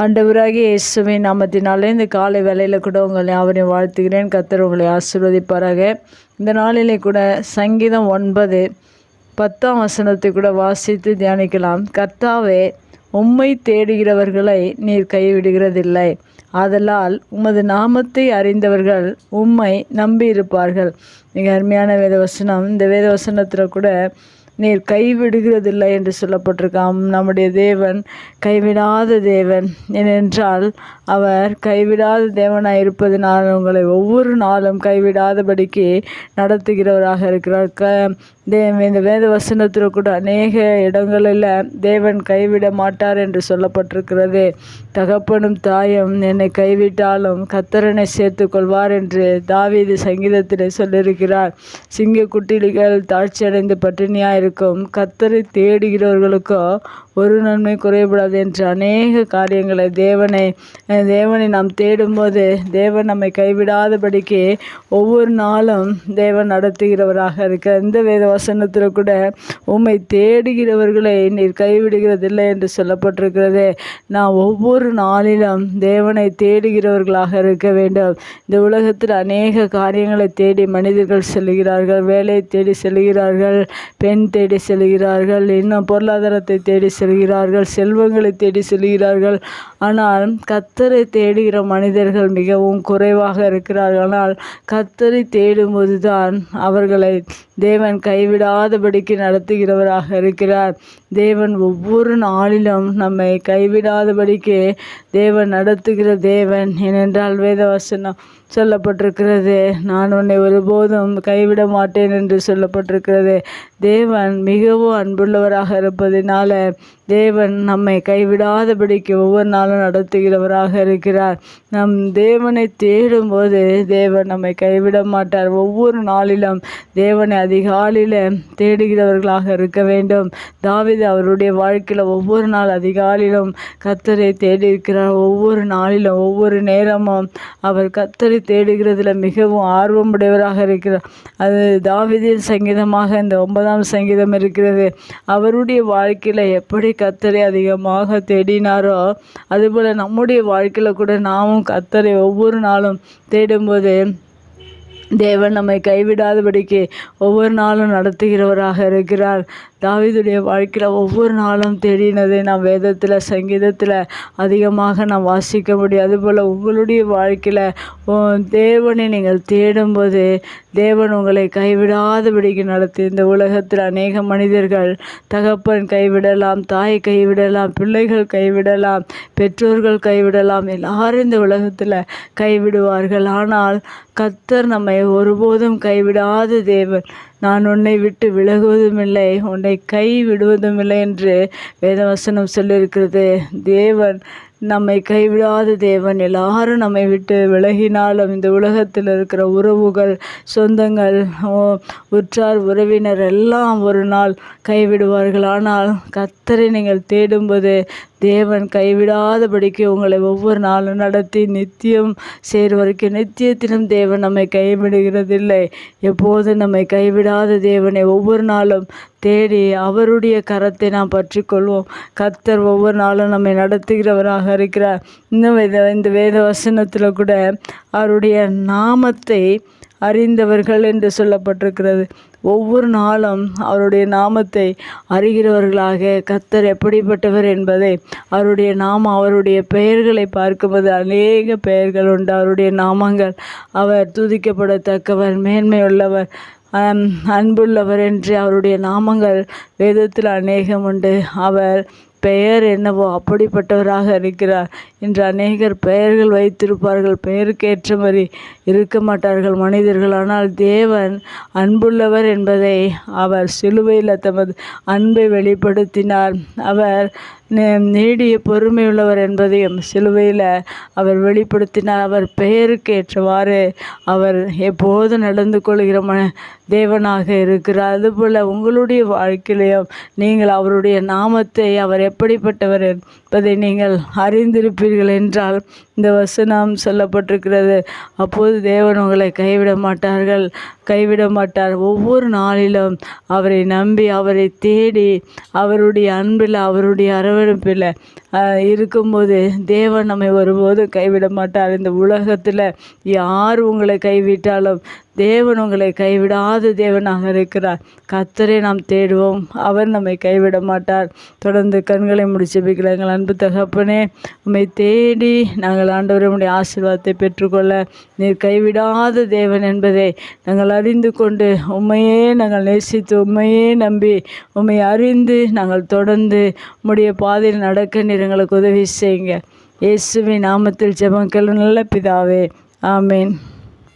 ஆண்டவராகிய இயேசுவின் நாமத்தினாலே இந்த காலை வேளையில் கூட உங்களை அவரையும் வாழ்த்துகிறேன். கர்த்தர் உங்களை ஆசீர்வதிப்பாராக. இந்த நாளிலே கூட சங்கீதம் 9:10 கூட வாசித்து தியானிக்கலாம். கர்த்தாவே, உம்மை தேடுகிறவர்களை நீர் கைவிடுகிறதில்லை. ஆதலால் உமது நாமத்தை அறிந்தவர்கள் உம்மை நம்பியிருப்பார்கள். மிக அருமையான வேதவசனம். இந்த வேதவசனத்தில் கூட நீர் கைவிடுகிறதில்லை என்று சொல்லப்பட்டிருக்காம். நம்முடைய தேவன் கைவிடாத தேவன். ஏனென்றால் அவர் கைவிடாத தேவனாய் இருப்பதனால் உங்களை ஒவ்வொரு நாளும் கைவிடாதபடிக்கு நடத்துகிறவராக இருக்கிறார். இந்த வேத வசனத்தில் கூட அநேக இடங்களில் தேவன் கைவிட மாட்டார் என்று சொல்லப்பட்டிருக்கிறது. தகப்பனும் தாயும் என்னை கைவிட்டாலும் கர்த்தரனை சேர்த்து கொள்வார் என்று தாவீது சங்கீதத்தில் சொல்லியிருக்கிறார். சிங்கக்குட்டிகள் தாழ்ச்சியடைந்து பட்டினியாக இருக்கும், கர்த்தரை தேடுகிறவர்களுக்கோ ஒரு நன்மை குறைபடாது என்று அநேக காரியங்களை தேவனை நாம் தேடும்போது தேவன் நம்மை கைவிடாதபடிக்கு ஒவ்வொரு நாளும் தேவன் நடத்துகிறவராக இருக்க. இந்த வேத வசனத்தில் கூட உம்மை தேடுகிறவர்களை நீர் கைவிடுகிறதில்லை என்று சொல்லப்பட்டிருக்கிறது. நாம் ஒவ்வொரு நாளிலும் தேவனை தேடுகிறவர்களாக இருக்க வேண்டும். இந்த உலகத்தில் அநேக காரியங்களை தேடி மனிதர்கள் செல்கிறார்கள். வேலை தேடி செல்கிறார்கள், பெண் தேடி செல்கிறார்கள், இன்னும் பொருளாதாரத்தை தேடி செல்கிறார்கள், செல்வங்களை தேடி செல்கிறார்கள். ஆனால் கர்த்தரை தேடுகிற மனிதர்கள் மிகவும் குறைவாக இருக்கிறார்கள். ஆனால் கர்த்தரை தேடும்போது தான் அவர்களை தேவன் கைவிடாதபடிக்கு நடத்துகிறவராக இருக்கிறார். தேவன் ஒவ்வொரு நாளிலும் நம்மை கைவிடாதபடிக்கு தேவன் நடத்துகிற தேவன். ஏனென்றால் வேதவசனம் சொல்லப்பட்டிருக்கிறது, நான் உன்னை ஒருபோதும் கைவிட மாட்டேன் என்று சொல்லப்பட்டிருக்கிறது. தேவன் மிகவும் அன்புள்ளவராக இருப்பதினால தேவன் நம்மை கைவிடாதபடிக்கு ஒவ்வொரு நாளும் நடத்துகிறவராக இருக்கிறார். நம் தேவனை தேடும்போது தேவன் நம்மை கைவிட மாட்டார். ஒவ்வொரு நாளிலும் தேவனை அதிகாலையில் தேடுகிறவர்களாக இருக்க வேண்டும். தாவீது அவருடைய வாழ்க்கையில் ஒவ்வொரு நாள் அதிகாலையிலும் கர்த்தரை தேடி இருக்கிறார். ஒவ்வொரு நாளிலும் ஒவ்வொரு நேரமும் அவர் கர்த்தரை தேடுகிறதுல மிகவும் ஆர்வமுடையவராக இருக்கிறார். அது தாவீதின் சங்கீதமாக இந்த 9ஆம் சங்கீதம் இருக்கிறது. அவருடைய வாழ்க்கையில் எப்படி கர்த்தரை அதிகமாக தேடினாரோ அதுபோல் நம்முடைய வாழ்க்கையில் கூட நாமும் கர்த்தரை ஒவ்வொரு நாளும் தேடும்போது தேவன் நம்மை கைவிடாதபடிக்கு ஒவ்வொரு நாளும் நடத்துகிறவராக இருக்கிறார். தாவீதுடைய வாழ்க்கையில் ஒவ்வொரு நாளும் தேடினதை நாம் வேதத்தில் சங்கீதத்தில் அதிகமாக நாம் வாசிக்க முடியும். அதுபோல் உங்களுடைய வாழ்க்கையில் தேவனை நீங்கள் தேடும்போது தேவன் உங்களை கைவிடாதபடிக்கு நடத்தி. இந்த உலகத்தில் அநேக மனிதர்கள் தகப்பன் கைவிடலாம், தாய் கைவிடலாம், பிள்ளைகள் கைவிடலாம், பெற்றோர்கள் கைவிடலாம், எல்லாரும் இந்த உலகத்தில் கைவிடுவார்கள். ஆனால் கர்த்தர் நம்மை ஒருபோதும் கைவிடாத தேவன். நான் உன்னை விட்டு விலகுவதும் இல்லை, உன்னை கை விடுவதும் இல்லை என்று வேதவசனம் சொல்லியிருக்கிறது. தேவன் நம்மை கைவிடாத தேவன். எல்லாரும் நம்மை விட்டு விலகினாலும் இந்த உலகத்தில் இருக்கிற உறவுகள், சொந்தங்கள், உற்றார் உறவினர் எல்லாம் ஒரு நாள் கைவிடுவார்கள். ஆனால் கர்த்தரை நீங்கள் தேடும்போது தேவன் கைவிடாதபடிக்கு உங்களை ஒவ்வொரு நாளும் நடத்தி நித்தியம் சேர்வரைக்கும் நித்தியத்திலும் தேவன் நம்மை கைவிடுகிறதில்லை. எப்போது நம்மை கைவிடாத தேவனை ஒவ்வொரு நாளும் தேடி அவருடைய கரத்தை நாம் பற்றி கொள்வோம். கர்த்தர் ஒவ்வொரு நாளும் நம்மை நடத்துகிறவராக இருக்கிறார். இந்த வேத வசனத்தில் கூட அவருடைய நாமத்தை அறிந்தவர்கள் என்று சொல்லப்பட்டிருக்கிறது. ஒவ்வொரு நாளும் அவருடைய நாமத்தை அறிகிறவர்களாக கர்த்தர் எப்படிப்பட்டவர் என்பதை அவருடைய நாமம், அவருடைய பெயர்களை பார்க்கும்போது அநேக பெயர்கள் உண்டு. அவருடைய நாமங்கள், அவர் துதிக்கப்படத்தக்கவர், மேன்மையுள்ளவர், அன்புள்ளவர் என்று அவருடைய நாமங்கள் வேதத்தில் அநேகம் உண்டு. அவர் பெயர் என்னவோ அப்படிப்பட்டவராக இருக்கிறார். இன்று அநேகர் பெயர்கள் வைத்திருப்பார்கள், பெயருக்கு ஏற்ற மாதிரி இருக்க மாட்டார்கள் மனிதர்கள். ஆனால் தேவன் அன்புள்ளவர் என்பதை அவர் சிலுவையில் தமது அன்பை வெளிப்படுத்தினார். அவர் நீடிய பொறுமையுள்ளவர் என்பதையும் சிலுவையில் அவர் வெளிப்படுத்தினார். அவர் பெயருக்கு ஏற்றவாறு அவர் எப்போது நடந்து கொள்கிற தேவனாக இருக்கிறார். அதுபோல் உங்களுடைய வாழ்க்கையிலையும் நீங்கள் அவருடைய நாமத்தை, அவர் எப்படிப்பட்டவர் என்பதை நீங்கள் அறிந்திருப்பீர்கள் என்றால் இந்த வசனம் சொல்லப்பட்டிருக்கிறது. அப்போது தேவன் உங்களை கைவிட மாட்டார். ஒவ்வொரு நாளிலும் அவரை நம்பி, அவரை தேடி, அவருடைய அன்பில், அவருடைய அரவணைப்பில் இருக்கும்போது தேவன் நம்மை ஒருபோதும் கைவிட மாட்டார். இந்த உலகத்தில் யார் உங்களை கைவிட்டாலும் தேவன் உங்களை கைவிடாத தேவனாக இருக்கிறார். கர்த்தரை நாம் தேடுவோம், அவர் நம்மை கைவிட மாட்டார். தொடர்ந்து கண்களை முடிச்சபிக்கிற எங்கள் அன்பு தகப்பனே, உம்மை தேடி நாங்கள் ஆண்டவரே உம்முடைய ஆசீர்வாதத்தை பெற்றுக்கொள்ள நீர் கைவிடாத தேவன் என்பதை நாங்கள் அறிந்து கொண்டு உம்மையே நாங்கள் நேசித்து உம்மையே நம்பி உம்மை அறிந்து நாங்கள் தொடர்ந்து உம்முடைய பாதையில் நடக்க நீர் எங்களுக்கு உதவி செய்யுங்க. இயேசுவின் நாமத்தில் ஜெபம் கேளும் நல்ல பிதாவே, ஆமேன்.